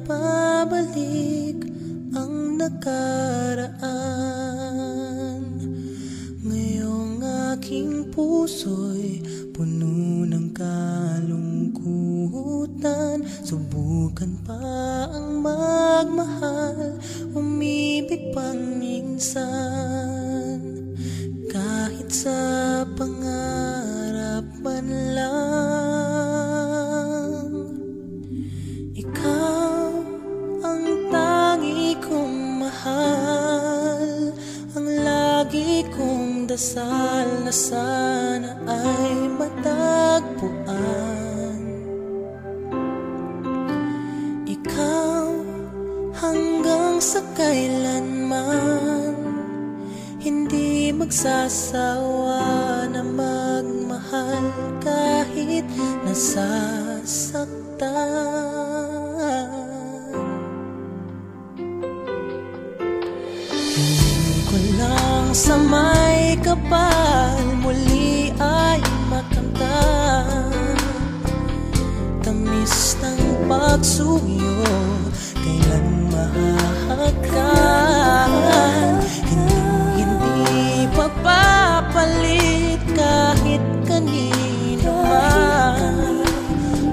maibabalik ang nakaraan. Ngayong aking puso'y puno ng kalungkutan. Subukan pa ang magmahal, umibig pang minsan. Kahit sa pangarap man lang, ikaw ang tangi kong mahal. Ang lagi kong dasal na sana ay matagpuan. Ikaw hanggang sa kailanman, hindi magsasawa na magmahal kahit nasasaktan. Hingin ko lang sa may kapal muli ay makamtan. Tamis ng pagsuyo, kailan mahahagkan. Hindi papapalit kahit kanino man.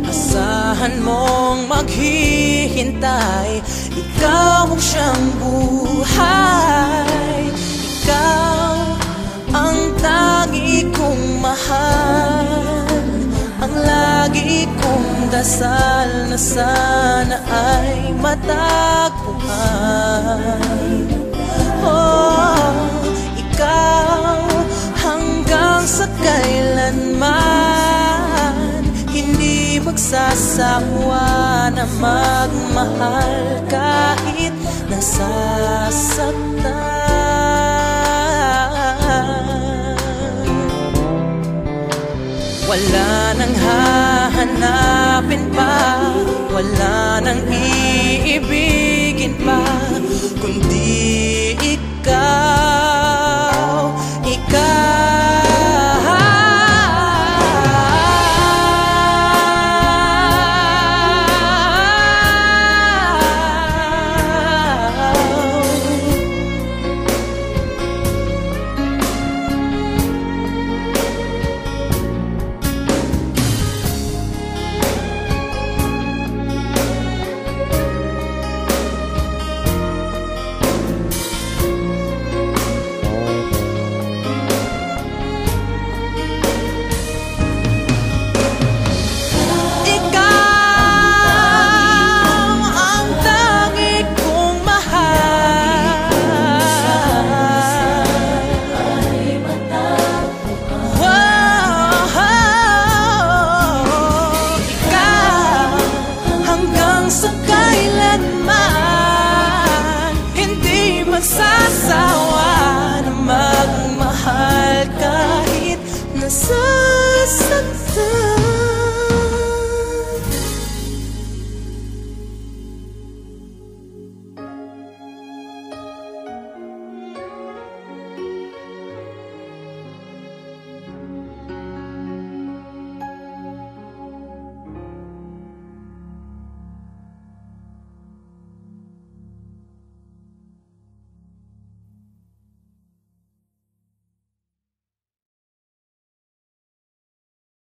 Asahan mong maghihintay, ikaw ang siyang buhay. Ikaw ang tangi kong mahal. Ang lagi kong dasal na sana ay matagpuan. Oh, ikaw hanggang sa kailanman, hindi magsasawa na magmahal kahit nasasaktan. Wala nang hahanapin pa, wala nang iibigin pa, kundi ikaw.